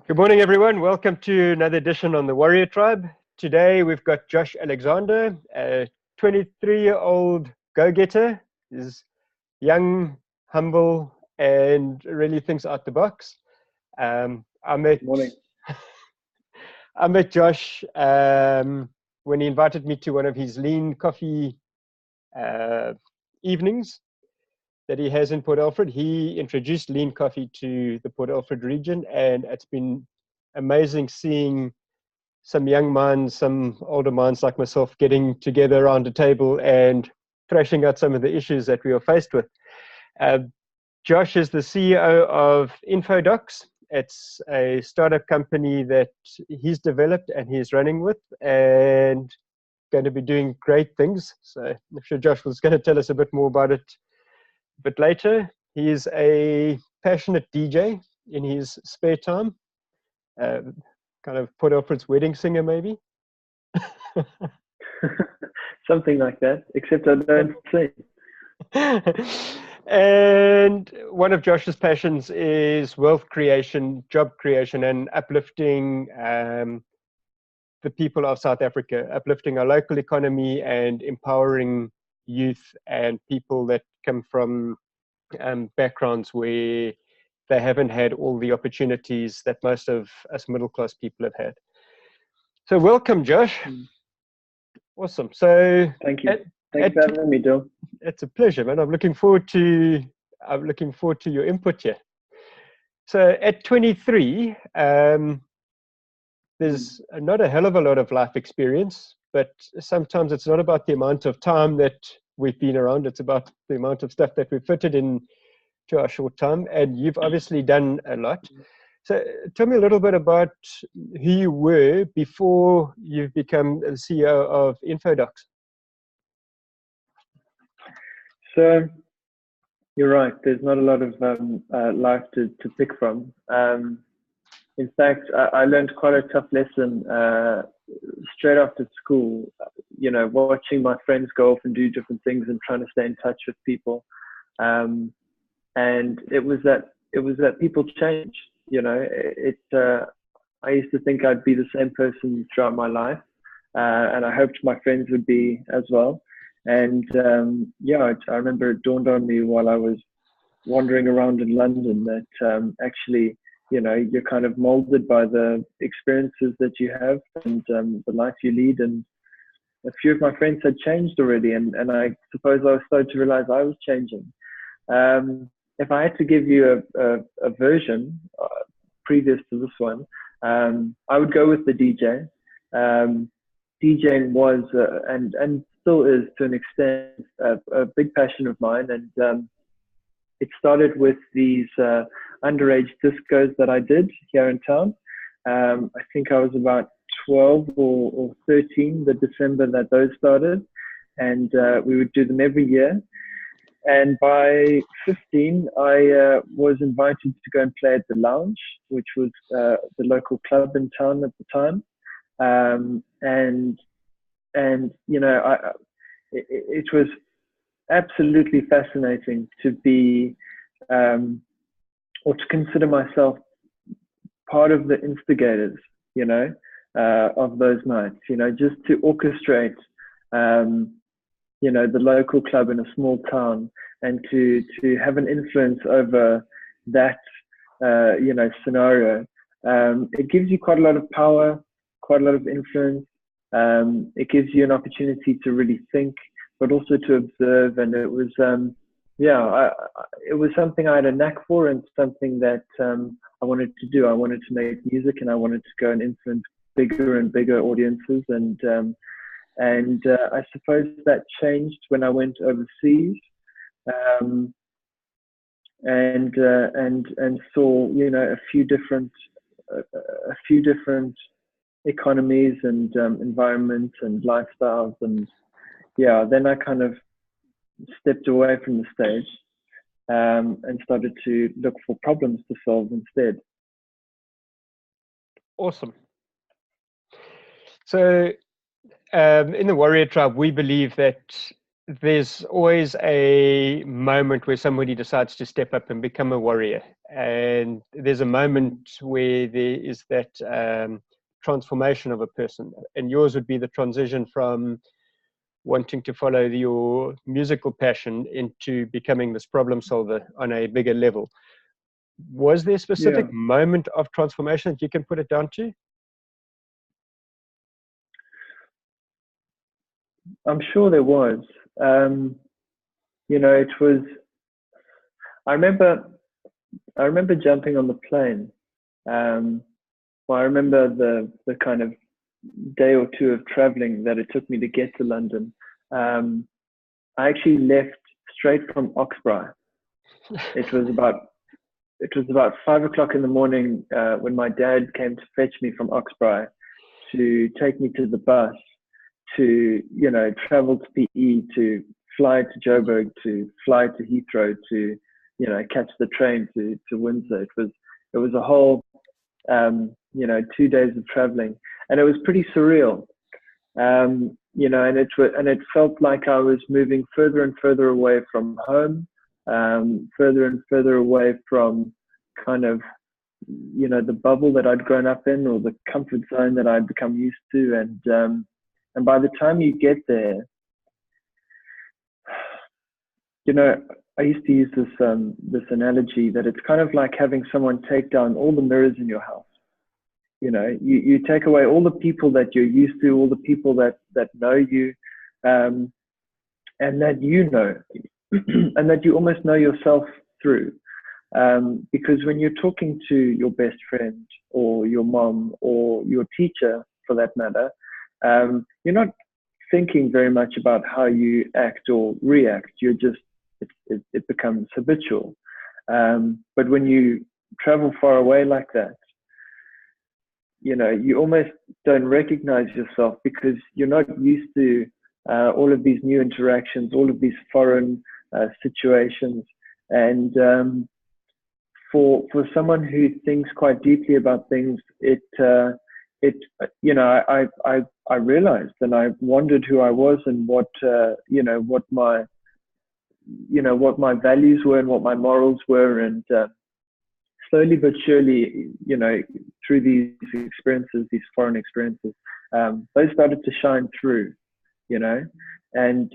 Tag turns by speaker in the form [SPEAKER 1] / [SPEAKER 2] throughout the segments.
[SPEAKER 1] Good morning, everyone. Welcome to another edition on the Warrior Tribe. Today, we've got Josh Alexander, a 23-year-old go-getter. He's young, humble, and really thinks out the box. I met Josh when he invited me to one of his lean coffee evenings that he has in Port Alfred. He introduced lean coffee to the Port Alfred region, and it's been amazing seeing some young minds, some older minds like myself getting together around a table and thrashing out some of the issues that we are faced with. Josh is the CEO of Infodocs. It's a startup company that he's developed and he's running with and going to be doing great things. So I'm sure Josh was going to tell us a bit more about it a bit later. He is a passionate DJ in his spare time. Kind of Port Alfred's wedding singer, maybe.
[SPEAKER 2] Something like that, except I don't sing.
[SPEAKER 1] And one of Josh's passions is wealth creation, job creation, and uplifting the people of South Africa, uplifting our local economy and empowering youth and people that come from backgrounds where they haven't had all the opportunities that most of us middle-class people have had. So welcome, Josh. Awesome. So
[SPEAKER 2] thank you. Thanks for having me, Bill.
[SPEAKER 1] It's a pleasure, man. I'm looking forward to your input here. So at 23, there's not a hell of a lot of life experience, but sometimes it's not about the amount of time that we've been around. It's about the amount of stuff that we've fitted in to our short time, and you've obviously done a lot. So tell me a little bit about who you were before you've become the CEO of Infodocs.
[SPEAKER 2] So you're right, there's not a lot of life to pick from. In fact, I learned quite a tough lesson straight after school, watching my friends go off and do different things and trying to stay in touch with people. And it was that people change. I used to think I'd be the same person throughout my life, and I hoped my friends would be as well. And I remember it dawned on me while I was wandering around in London that actually, you're kind of molded by the experiences that you have and the life you lead. And a few of my friends had changed already, and I suppose I was starting to realize I was changing. If I had to give you a version previous to this one, I would go with the DJ. DJing was and still is to an extent a big passion of mine, and it started with these underage discos that I did here in town. I think I was about 12 or 13 the December that those started, and we would do them every year. And by 15, I was invited to go and play at the Lounge, which was the local club in town at the time. It was absolutely fascinating to be, or to consider myself part of the instigators, of those nights, just to orchestrate, the local club in a small town, and to have an influence over that, scenario. It gives you quite a lot of power, quite a lot of influence. It gives you an opportunity to really think, but also to observe. And it was, it was something I had a knack for, and something that I wanted to do. I wanted to make music, and I wanted to go and influence bigger and bigger audiences. And I suppose that changed when I went overseas, and saw a few different economies and environments and lifestyles, and then I kind of stepped away from the stage and started to look for problems to solve instead.
[SPEAKER 1] Awesome. So in the Warrior Tribe, we believe that there's always a moment where somebody decides to step up and become a warrior. And there's a moment where there is that transformation of a person. And yours would be the transition from wanting to follow your musical passion into becoming this problem solver on a bigger level. Was there a
[SPEAKER 2] Yeah,
[SPEAKER 1] specific moment of transformation that you can put it down to?
[SPEAKER 2] I'm sure there was. It was. I remember. I remember jumping on the plane. Well, I remember the kind of day or two of traveling that it took me to get to London. I actually left straight from Oxborough. It was about 5 o'clock in the morning when my dad came to fetch me from Oxborough to take me to the bus to travel to PE, to fly to Joburg, to fly to Heathrow, to catch the train to Windsor. It was a whole 2 days of traveling, and it was pretty surreal. And it felt like I was moving further and further away from home, further and further away from kind of the bubble that I'd grown up in, or the comfort zone that I'd become used to. And by the time you get there, I used to use this analogy that it's kind of like having someone take down all the mirrors in your house. You take away all the people that you're used to, all the people that know you, and that and that you almost know yourself through. Because when you're talking to your best friend or your mom or your teacher, for that matter, you're not thinking very much about how you act or react. You're just, it becomes habitual. But when you travel far away like that, you almost don't recognize yourself because you're not used to all of these new interactions, all of these foreign situations. And for someone who thinks quite deeply about things, I realized, and I wondered who I was and what my values were and what my morals were. And slowly but surely, through these experiences, these foreign experiences, those started to shine through, and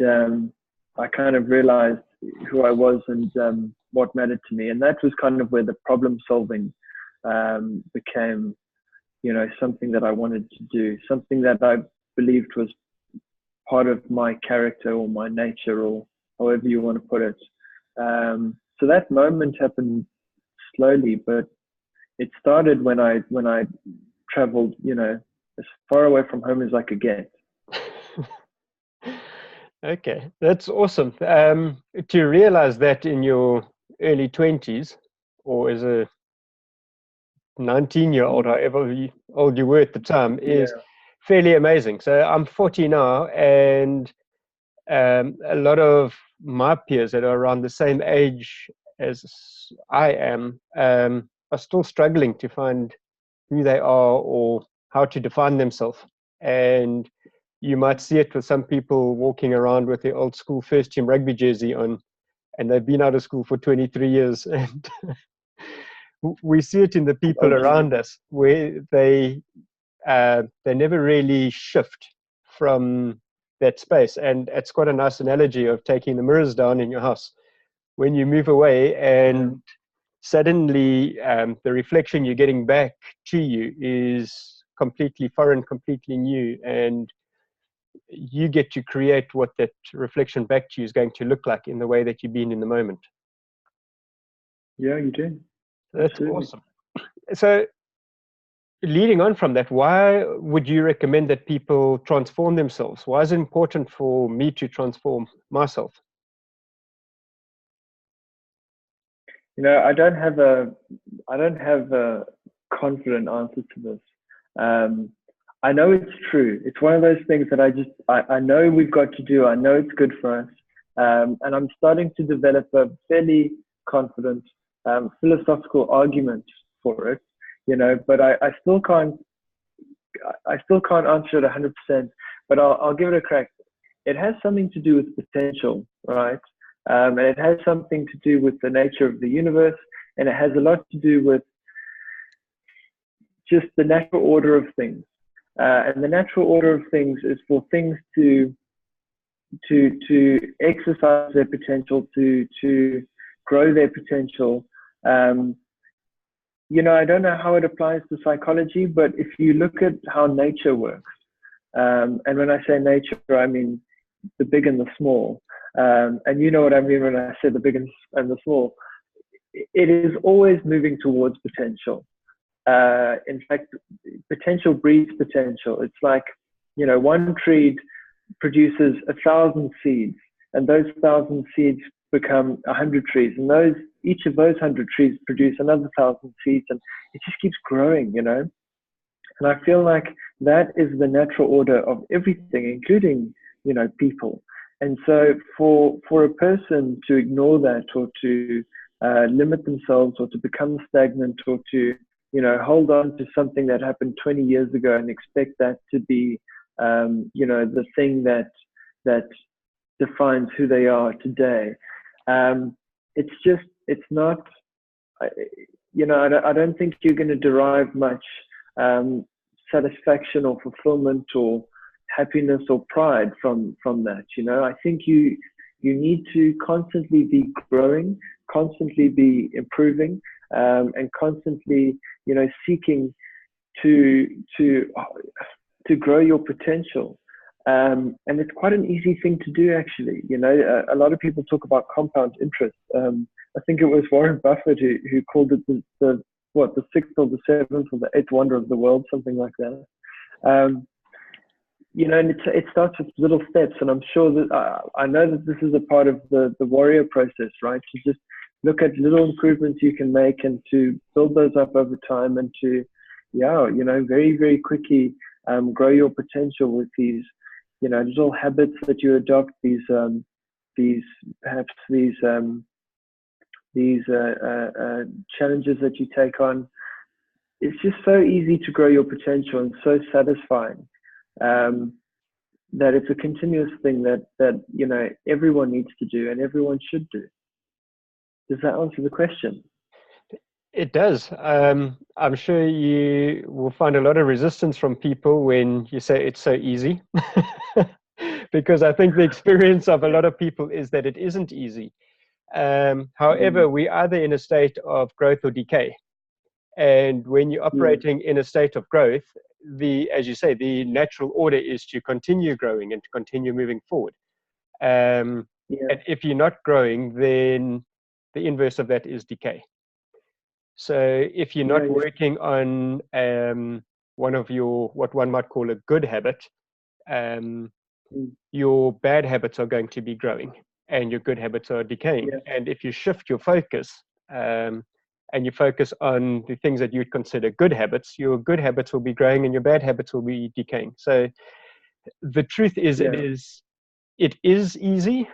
[SPEAKER 2] I kind of realized who I was and what mattered to me. And that was kind of where the problem solving became, something that I wanted to do, something that I believed was part of my character or my nature, or however you want to put it. So that moment happened slowly, but it started when I traveled, as far away from home as I could get.
[SPEAKER 1] Okay, that's awesome. To realize that in your early 20s, or as a 19-year-old, however old you were at the time, is fairly amazing. So I'm 40 now, and a lot of my peers that are around the same age as I am are still struggling to find who they are or how to define themselves. And you might see it with some people walking around with their old school first team rugby jersey on, and they've been out of school for 23 years. And we see it in the people around us where they never really shift from that space. And it's quite a nice analogy of taking the mirrors down in your house. When you move away and suddenly the reflection you're getting back to you is completely foreign, completely new, and you get to create what that reflection back to you is going to look like in the way that you've been in the moment.
[SPEAKER 2] Yeah, you do.
[SPEAKER 1] That's absolutely awesome. So leading on from that, why would you recommend that people transform themselves? Why is it important for me to transform myself?
[SPEAKER 2] I don't have a confident answer to this. I know it's true. It's one of those things that I know we've got to do. I know it's good for us. And I'm starting to develop a fairly confident philosophical argument for it, but I still can't answer it 100%, but I'll give it a crack. it has something to do with potential, right? And it has something to do with the nature of the universe, and it has a lot to do with just the natural order of things. And the natural order of things is for things to exercise their potential, to grow their potential. You know, I don't know how it applies to psychology, but if you look at how nature works, and when I say nature, I mean the big and the small. And you know what I mean when I say the big and the small. It is always moving towards potential. In fact, potential breeds potential. It's like, you know, one tree produces 1,000 seeds, and those 1,000 seeds become 100 trees, and each of those 100 trees produce another 1,000 seeds, and it just keeps growing, you know. And I feel like that is the natural order of everything, including, you know, people. And so for a person to ignore that, or to limit themselves, or to become stagnant, or to, you know, hold on to something that happened 20 years ago and expect that to be, you know, the thing that defines who they are today. It's not, you know, I don't think you're going to derive much satisfaction or fulfillment or happiness or pride from that. You know, I think you need to constantly be growing, constantly be improving, and constantly, you know, seeking to grow your potential. And it's quite an easy thing to do, actually. You know, a lot of people talk about compound interest. I think it was Warren Buffett who called it the sixth or the seventh or the eighth wonder of the world, something like that. You know, and it starts with little steps. And I'm sure that I know that this is a part of the warrior process, right? To just look at little improvements you can make, and to build those up over time, and to, yeah, you know, very, very quickly grow your potential with these, you know, little habits that you adopt, these challenges that you take on. It's just so easy to grow your potential, and so satisfying, that it's a continuous thing that you know, everyone needs to do, and everyone should do. Does that answer the question?
[SPEAKER 1] It does. I'm sure you will find a lot of resistance from people when you say it's so easy, because I think the experience of a lot of people is that it isn't easy. However, we're either in a state of growth or decay. And when you're operating in a state of growth, as you say, the natural order is to continue growing and to continue moving forward. And if you're not growing, then the inverse of that is decay. So if you're not working on one of your, what one might call a good habit, your bad habits are going to be growing and your good habits are decaying. And if you shift your focus and you focus on the things that you'd consider good habits, your good habits will be growing and your bad habits will be decaying. So the truth is, it is easy.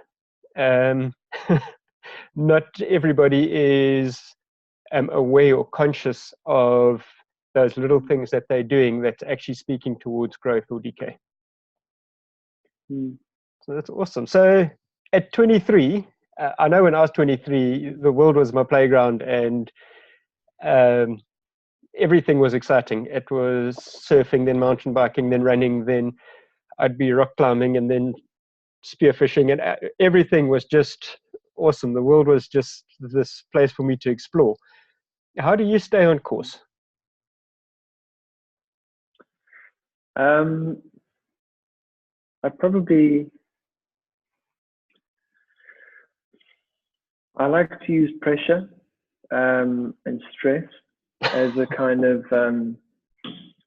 [SPEAKER 1] Not everybody is aware or conscious of those little things that they're doing that's actually speaking towards growth or decay. So that's awesome. So at 23, I know when I was 23, the world was my playground, and everything was exciting. It was surfing, then mountain biking, then running, then I'd be rock climbing, and then spearfishing, and everything was just awesome. The world was just this place for me to explore. How do you stay on course?
[SPEAKER 2] I like to use pressure and stress as a kind of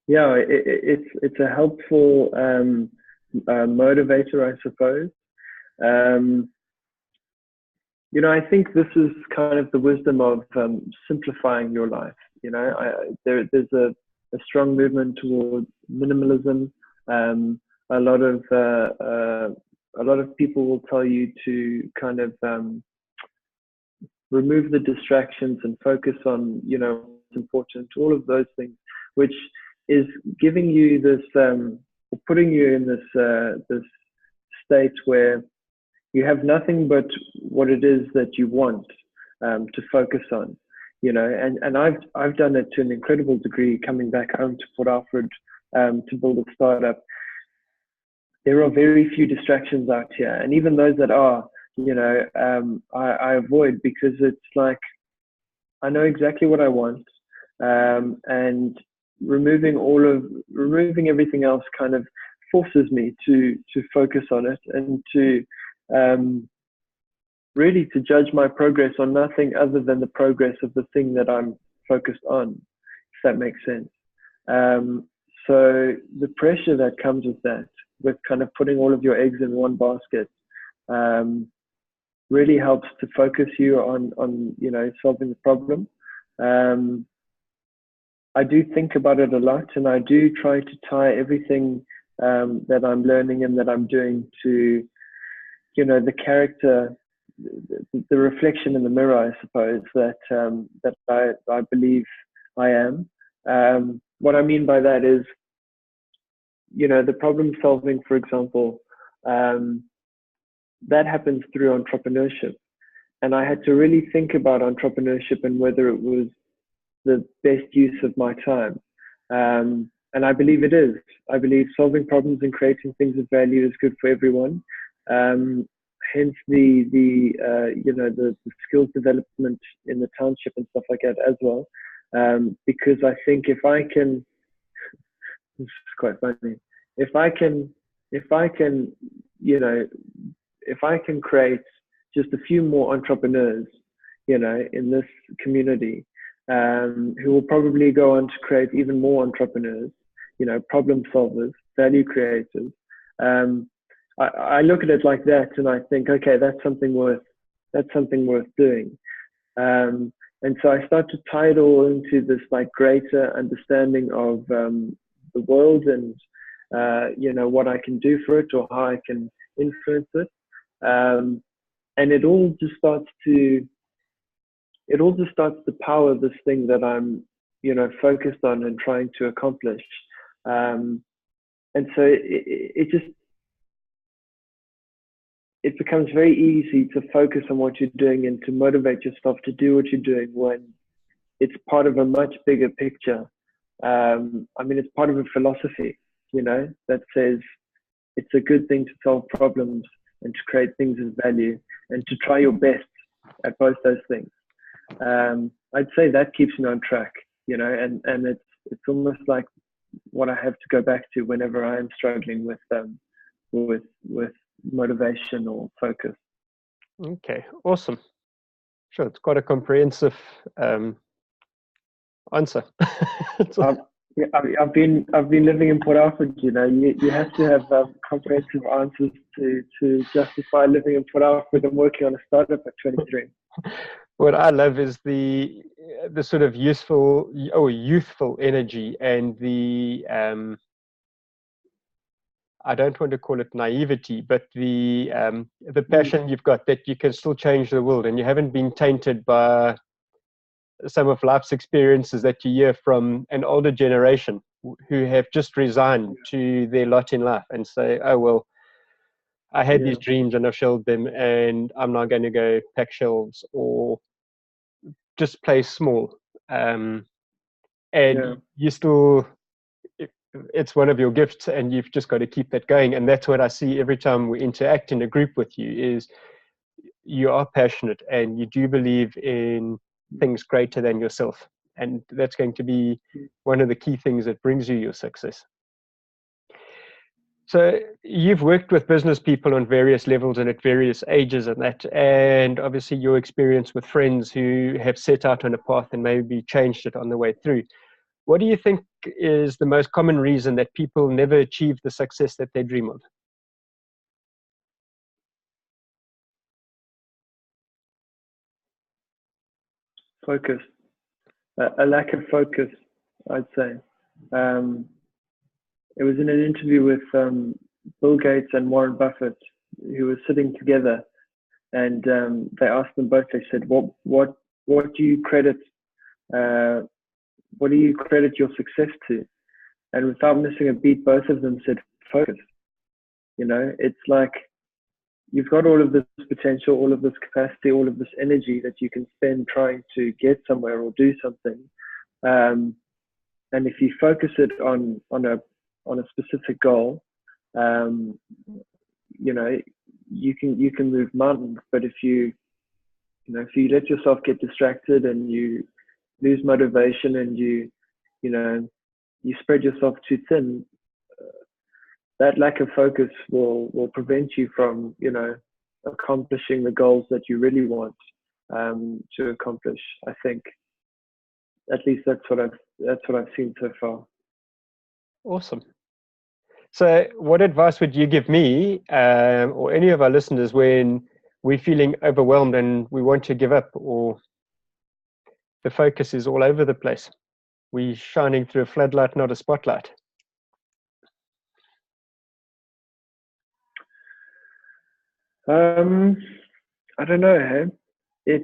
[SPEAKER 2] it's a helpful motivator, I suppose. You know, I think this is kind of the wisdom of simplifying your life. You know, there's a strong movement towards minimalism. A lot of people will tell you to kind of remove the distractions and focus on, you know, what's important, all of those things, which is giving you this or putting you in this state where you have nothing but what it is that you want to focus on, and I've done it to an incredible degree coming back home to Port Alfred to build a startup. There are very few distractions out here, and even those that are, I avoid, because it's like I know exactly what I want, and removing everything else kind of forces me to focus on it, and to really to judge my progress on nothing other than the progress of the thing that I'm focused on, if that makes sense. So the pressure that comes with that, with kind of putting all of your eggs in one basket, really helps to focus you on solving the problem. I do think about it a lot, and I do try to tie everything that I'm learning and that I'm doing to, the character, the reflection in the mirror, I suppose, that I believe I am. What I mean by that is, the problem solving, for example, that happens through entrepreneurship. And I had to really think about entrepreneurship and whether it was the best use of my time. And I believe it is. I believe solving problems and creating things of value is good for everyone. Hence the skills development in the township and stuff like that as well. Because I think if I can, this is quite funny. If I can create just a few more entrepreneurs, in this community, who will probably go on to create even more entrepreneurs, problem solvers, value creators. I look at it like that, and I think, okay, that's something worth doing. And so I start to tie it all into this like greater understanding of the world, and what I can do for it, or how I can influence it. And it all just starts to power this thing that I'm, focused on and trying to accomplish. And so it becomes very easy to focus on what you're doing and to motivate yourself to do what you're doing when it's part of a much bigger picture. It's part of a philosophy, that says it's a good thing to solve problems and to create things of value and to try your best at both those things. I'd say that keeps me on track, and it's almost like what I have to go back to whenever I am struggling with motivation or focus.
[SPEAKER 1] Okay, awesome. Sure, it's quite a comprehensive answer.
[SPEAKER 2] I've been living in Port Alfred. You have to have comprehensive answers to justify living in Port Alfred and working on a startup at 23.
[SPEAKER 1] What I love is the sort of youthful energy, and the I don't want to call it naivety, but the passion you've got that you can still change the world, and you haven't been tainted by some of life's experiences that you hear from an older generation who have just resigned to their lot in life and say, oh, well, I had these dreams and I've shelved them, and I'm not going to go pack shelves or just play small. You still, it's one of your gifts, and you've just got to keep that going. And that's what I see every time we interact in a group with you, is you are passionate and you do believe in things greater than yourself. And that's going to be one of the key things that brings you your success. So you've worked with business people on various levels and at various ages and that, and obviously your experience with friends who have set out on a path and maybe changed it on the way through. What do you think is the most common reason that people never achieve the success that they dream of?
[SPEAKER 2] Focus. A lack of focus, I'd say. It was in an interview with Bill Gates and Warren Buffett, who were sitting together, and they asked them both. They said, "What do you credit? What do you credit your success to?" And without missing a beat, both of them said, "Focus." It's like you've got all of this potential, all of this capacity, all of this energy that you can spend trying to get somewhere or do something. And if you focus it on a specific goal, you know, you can move mountains. But if you let yourself get distracted and you lose motivation and you spread yourself too thin, that lack of focus will prevent you from, accomplishing the goals that you really want to accomplish. I think, at least that's what I've seen so far.
[SPEAKER 1] Awesome. So what advice would you give me or any of our listeners when we're feeling overwhelmed and we want to give up, or the focus is all over the place? We're shining through a floodlight, not a spotlight.
[SPEAKER 2] I don't know. Hey?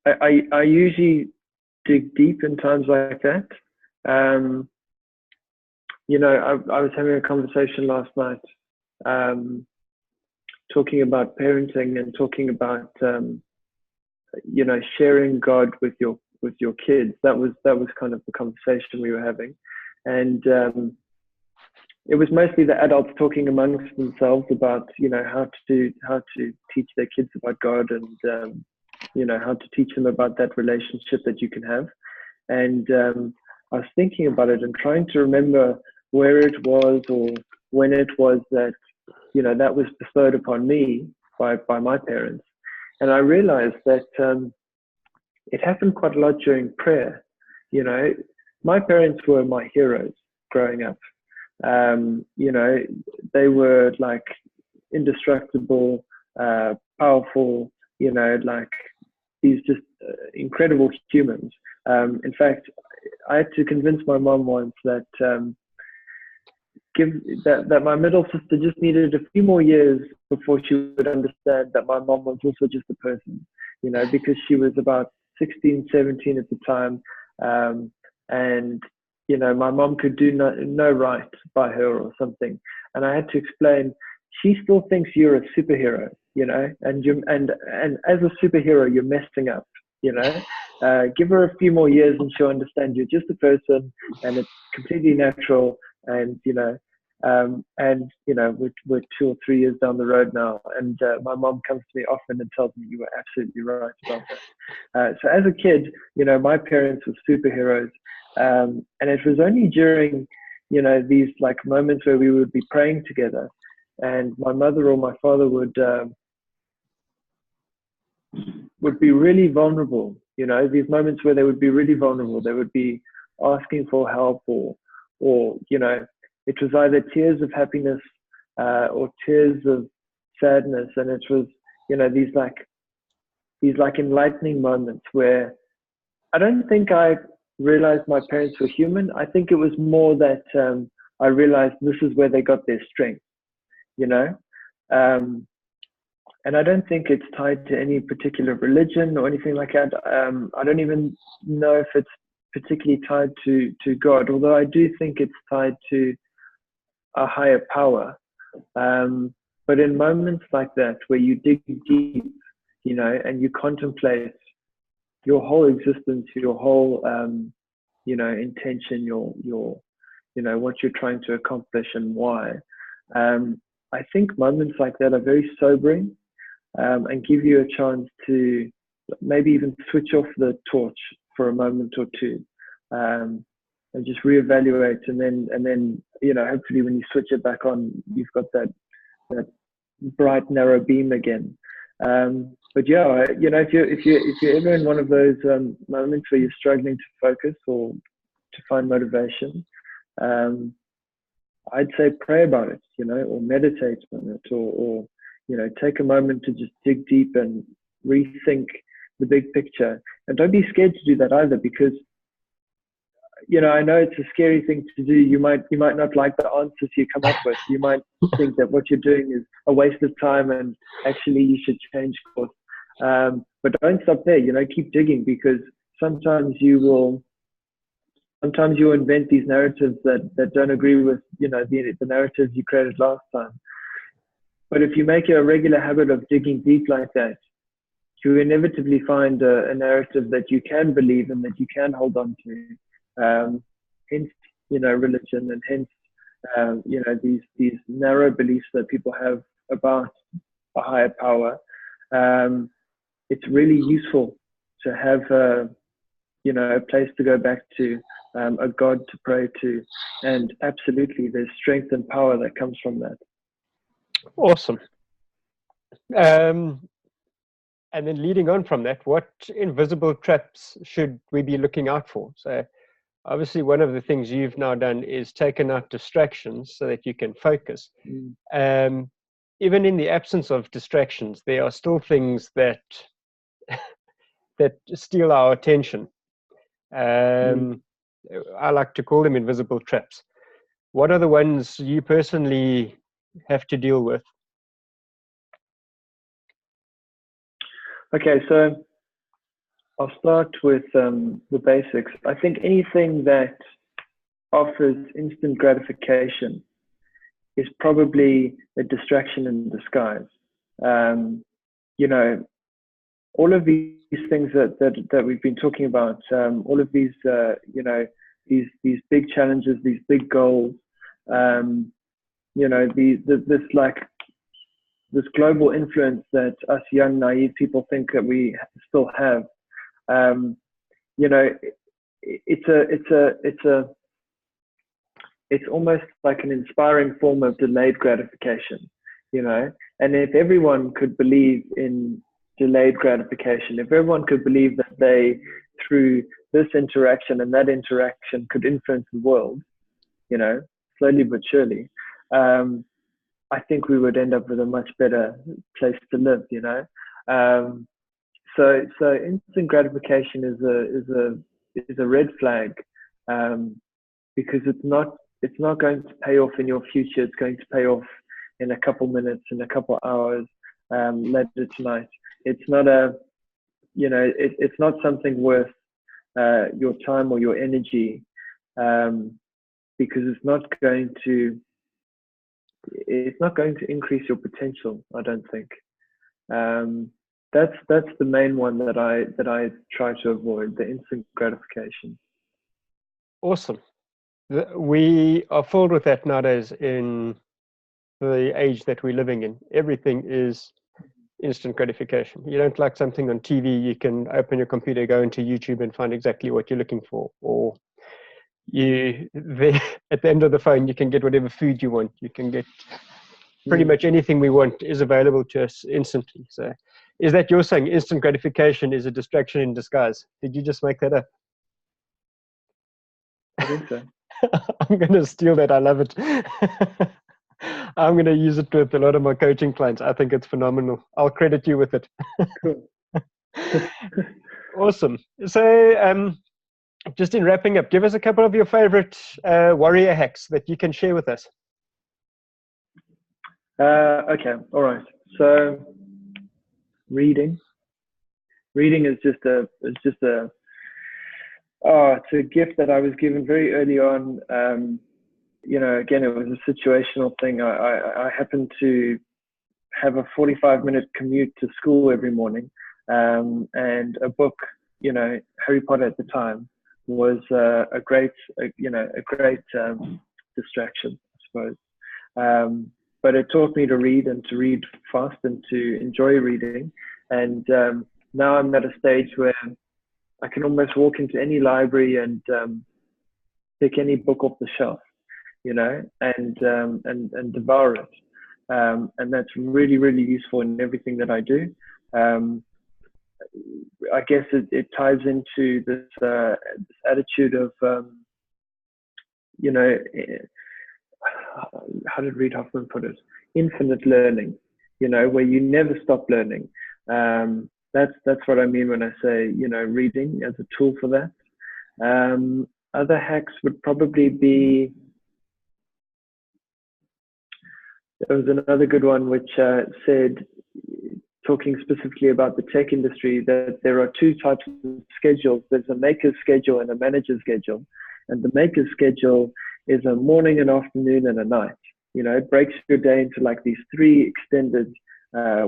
[SPEAKER 2] I usually dig deep in times like that. I was having a conversation last night, talking about parenting and talking about sharing God with your kids. That was kind of the conversation we were having, and it was mostly the adults talking amongst themselves about how to teach their kids about God, and how to teach them about that relationship that you can have. And I was thinking about it and trying to remember where it was or when it was that that was bestowed upon me by my parents. And I realized that it happened quite a lot during prayer. My parents were my heroes growing up. They were like indestructible, powerful, like these just incredible humans. In fact, I had to convince my mom once that that my middle sister just needed a few more years before she would understand that my mom was also just a person, because she was about 16, 17 at the time. And my mom could do no right by her or something. And I had to explain, she still thinks you're a superhero, and as a superhero, you're messing up, give her a few more years and she'll understand you're just a person and it's completely natural. And, we're 2 or 3 years down the road now. And my mom comes to me often and tells me you were absolutely right about that. So as a kid, my parents were superheroes. And it was only during, these like moments where we would be praying together and my mother or my father would be really vulnerable, these moments where they would be really vulnerable. They would be asking for help or it was either tears of happiness or tears of sadness. And it was, these enlightening moments where I don't think I realized my parents were human. I think it was more that I realized this is where they got their strength, and I don't think it's tied to any particular religion or anything like that. I don't even know if it's particularly tied to God, although I do think it's tied to a higher power. But in moments like that, where you dig deep, and you contemplate your whole existence, your whole, intention, your, what you're trying to accomplish and why. I think moments like that are very sobering, and give you a chance to maybe even switch off the torch for a moment or two, and just reevaluate. And then, hopefully when you switch it back on, you've got that bright, narrow beam again. But yeah, if you're ever in one of those moments where you're struggling to focus or to find motivation, I'd say pray about it, or meditate on it, or take a moment to just dig deep and rethink the big picture. And don't be scared to do that either, because I know it's a scary thing to do. You might not like the answers you come up with. You might think that what you're doing is a waste of time and actually you should change course. But don't stop there, keep digging, because sometimes you invent these narratives that don't agree with, the narratives you created last time. But if you make it a regular habit of digging deep like that, you inevitably find a narrative that you can believe and that you can hold on to. Hence, religion, and hence, these narrow beliefs that people have about a higher power. It's really useful to have a place to go back to, a God to pray to, and absolutely, there's strength and power that comes from that.
[SPEAKER 1] Awesome. And then leading on from that, what invisible traps should we be looking out for? So obviously one of the things you've now done is taken out distractions so that you can focus. Even in the absence of distractions, there are still things that that steal our attention. I like to call them invisible traps. What are the ones you personally have to deal with?
[SPEAKER 2] Okay, so I'll start with the basics. I think anything that offers instant gratification is probably a distraction in disguise. All of these things that we've been talking about, all of these, these big challenges, these big goals, this global influence that us young, naive people think that we still have. It's almost like an inspiring form of delayed gratification, and if everyone could believe in delayed gratification, if everyone could believe that they, through this interaction and that interaction, could influence the world, slowly but surely, I think we would end up with a much better place to live, So instant gratification is a red flag, because it's not going to pay off in your future. It's going to pay off in a couple minutes, in a couple hours, later tonight. It's not it's not something worth your time or your energy, because it's not going to increase your potential, I don't think. That's the main one that I try to avoid, the instant gratification.
[SPEAKER 1] Awesome. We are filled with that nowadays in the age that we're living in. Everything is instant gratification. You don't like something on TV, you can open your computer, go into YouTube and find exactly what you're looking for. Or at the end of the phone, you can get whatever food you want. You can get pretty much anything we want is available to us instantly. So is that you're saying instant gratification is a distraction in disguise? Did you just make that up?
[SPEAKER 2] I think so.
[SPEAKER 1] I'm going to steal that. I love it. I'm going to use it with a lot of my coaching clients. I think it's phenomenal. I'll credit you with it.
[SPEAKER 2] Cool.
[SPEAKER 1] Awesome. So just in wrapping up, give us a couple of your favorite warrior hacks that you can share with us.
[SPEAKER 2] Okay. All right. So reading is it's a gift that I was given very early on. Again, it was a situational thing. I happened to have a 45-minute commute to school every morning, and a book, Harry Potter at the time, was a great distraction, I suppose. But it taught me to read, and to read fast, and to enjoy reading. And now I'm at a stage where I can almost walk into any library and pick any book off the shelf, and devour it. And that's really, really useful in everything that I do. I guess it ties into this attitude of, how did Reid Hoffman put it? Infinite learning, where you never stop learning. That's what I mean when I say, reading as a tool for that. Other hacks would probably be, there was another good one which said, talking specifically about the tech industry, that there are two types of schedules. There's a maker's schedule and a manager's schedule. And the maker's schedule is a morning, an afternoon, and a night. You know, it breaks your day into like these 3 extended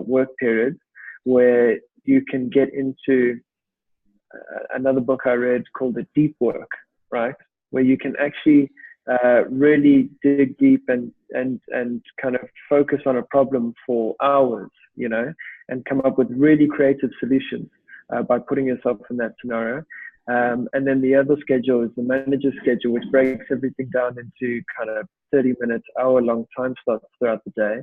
[SPEAKER 2] work periods where you can get into another book I read called The Deep Work, right? Where you can actually really dig deep and kind of focus on a problem for hours, you know, and come up with really creative solutions by putting yourself in that scenario. And then the other schedule is the manager's schedule, which breaks everything down into kind of 30 minutes, hour-long time slots throughout the day.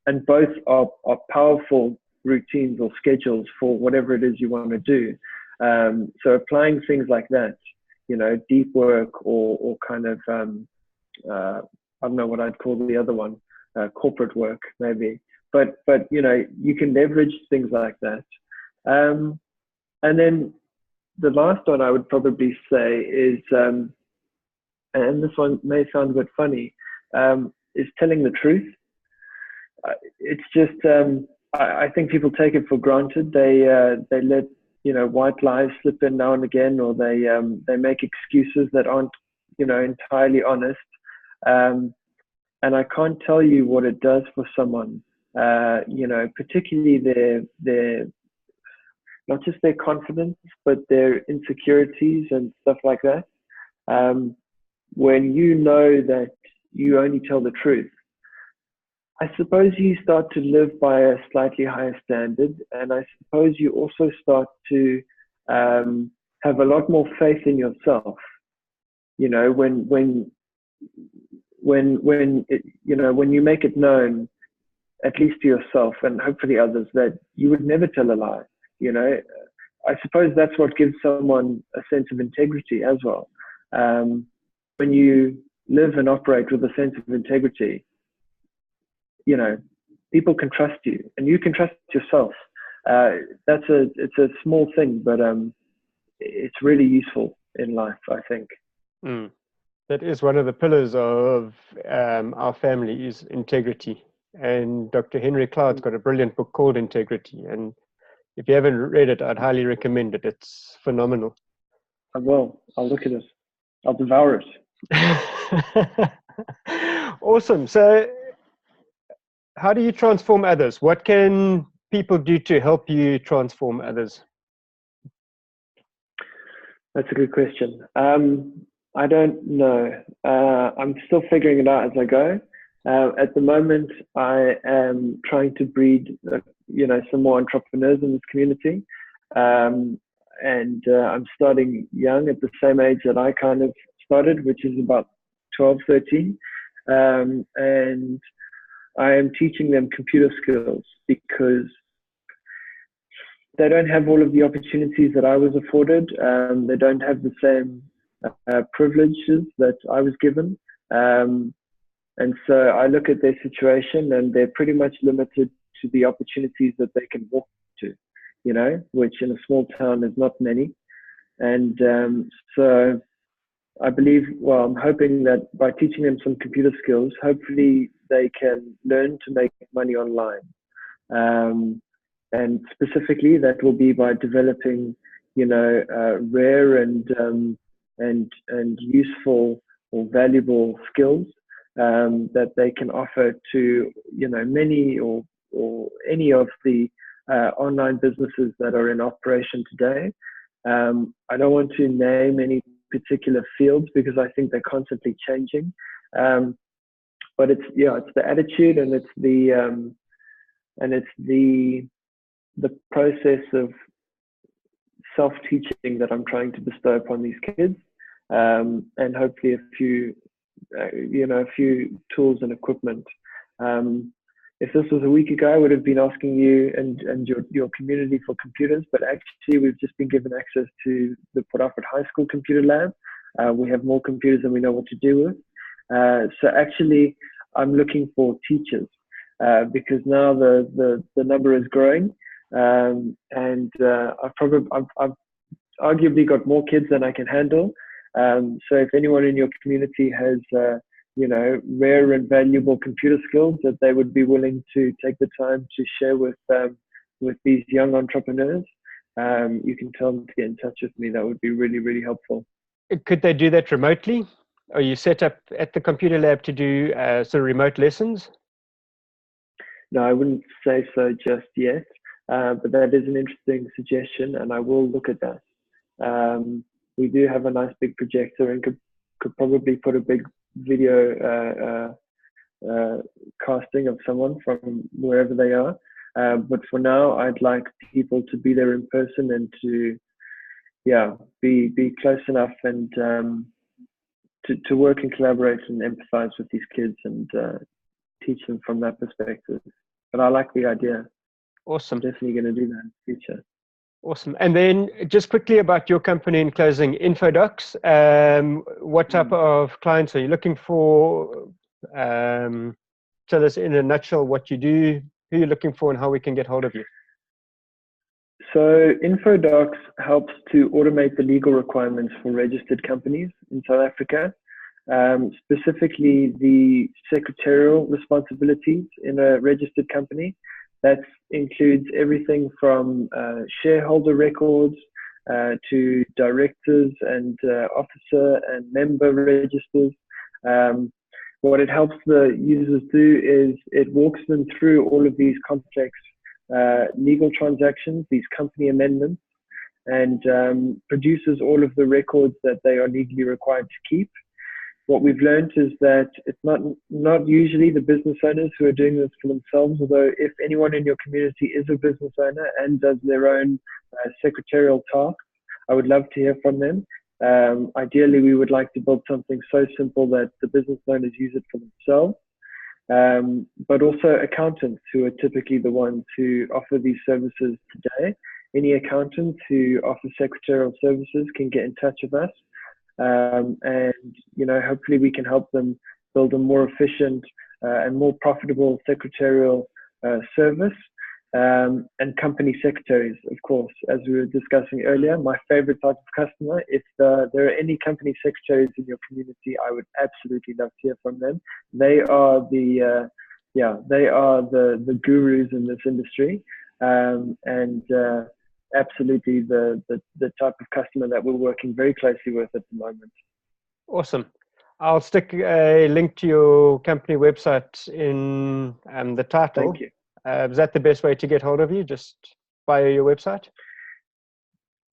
[SPEAKER 2] And both are powerful routines or schedules for whatever it is you want to do. So applying things like that, you know, deep work or kind of, I don't know what I'd call the other one, corporate work maybe. But you know, you can leverage things like that. And then the last one I would probably say is, and this one may sound a bit funny, is telling the truth. It's just, I think people take it for granted. They let, you know, white lies slip in now and again, or they make excuses that aren't, you know, entirely honest. And I can't tell you what it does for someone, you know, particularly their not just their confidence, but their insecurities and stuff like that. When you know that you only tell the truth, I suppose you start to live by a slightly higher standard, and I suppose you also start to have a lot more faith in yourself. You know, when it, you know, when you make it known, at least to yourself and hopefully others, that you would never tell a lie. You know, I suppose that's what gives someone a sense of integrity as well. When you live and operate with a sense of integrity, you know, people can trust you and you can trust yourself. It's a small thing, but it's really useful in life, I think.
[SPEAKER 1] That is one of the pillars of our family, is integrity. And Dr. Henry Cloud's got a brilliant book called Integrity. And if you haven't read it, I'd highly recommend it. It's phenomenal.
[SPEAKER 2] I will. I'll look at it. I'll devour it.
[SPEAKER 1] Awesome. So how do you transform others? What can people do to help you transform others?
[SPEAKER 2] That's a good question. I don't know. I'm still figuring it out as I go. At the moment, I am trying to breed, you know, some more entrepreneurs in this community. And I'm starting young at the same age that I kind of started, which is about 12, 13. And I am teaching them computer skills because they don't have all of the opportunities that I was afforded. They don't have the same privileges that I was given. And so I look at their situation and they're pretty much limited to the opportunities that they can walk to, you know, which in a small town is not many. And so I believe, well, I'm hoping that by teaching them some computer skills, hopefully they can learn to make money online. And specifically that will be by developing, you know, rare and useful or valuable skills that they can offer to, you know, many or any of the online businesses that are in operation today. I don't want to name any particular fields because I think they're constantly changing. But it's the attitude and it's the process of self-teaching that I'm trying to bestow upon these kids, and hopefully a few tools and equipment. If this was a week ago, I would have been asking you and your community for computers, but actually we've just been given access to the Port Alfred High School Computer Lab. We have more computers than we know what to do with. So actually, I'm looking for teachers because now the number is growing, and I've arguably got more kids than I can handle. So if anyone in your community has rare and valuable computer skills that they would be willing to take the time to share with these young entrepreneurs, you can tell them to get in touch with me. That would be really, really helpful.
[SPEAKER 1] Could they do that remotely? Are you set up at the computer lab to do sort of remote lessons?
[SPEAKER 2] No, I wouldn't say so just yet, but that is an interesting suggestion, and I will look at that. We do have a nice big projector and could probably put a big video casting of someone from wherever they are. But for now, I'd like people to be there in person and to, be close enough and to work and collaborate and empathize with these kids and teach them from that perspective. But I like the idea.
[SPEAKER 1] Awesome.
[SPEAKER 2] I'm definitely going to do that in the future.
[SPEAKER 1] Awesome. And then just quickly about your company in closing, infodocs. What type of clients are you looking for? Tell us in a nutshell what you do, who you're looking for, and how we can get hold of you.
[SPEAKER 2] So infodocs helps to automate the legal requirements for registered companies in South Africa, specifically the secretarial responsibilities in a registered company. That includes everything from shareholder records to directors and officer and member registers. What it helps the users do is it walks them through all of these complex legal transactions, these company amendments, and produces all of the records that they are legally required to keep. What we've learned is that it's not usually the business owners who are doing this for themselves, although if anyone in your community is a business owner and does their own secretarial tasks, I would love to hear from them. Ideally, we would like to build something so simple that the business owners use it for themselves, but also accountants who are typically the ones who offer these services today. Any accountants who offer secretarial services can get in touch with us. And hopefully we can help them build a more efficient and more profitable secretarial service, and company secretaries, of course, as we were discussing earlier. My favorite type of customer. If there are any company secretaries in your community, I would absolutely love to hear from them. They are the gurus in this industry, and absolutely the type of customer that we're working very closely with at the moment.
[SPEAKER 1] Awesome. I'll stick a link to your company website in the title.
[SPEAKER 2] Thank you.
[SPEAKER 1] Is that the best way to get hold of you, just via your website?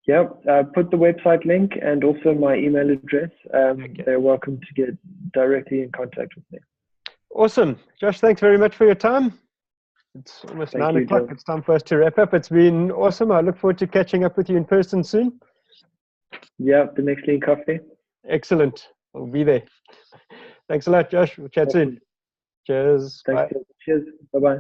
[SPEAKER 2] Yeah, put the website link and also my email address. Okay. They're welcome to get directly in contact with me.
[SPEAKER 1] Awesome. Josh, thanks very much for your time. It's almost 9 o'clock. It's time for us to wrap up. It's been awesome. I look forward to catching up with you in person soon.
[SPEAKER 2] Yeah, the next Lean Coffee.
[SPEAKER 1] Excellent. I'll be there. Thanks a lot, Josh. We'll chat soon. Cheers.
[SPEAKER 2] Thanks.
[SPEAKER 1] Bye.
[SPEAKER 2] Cheers. Bye-bye.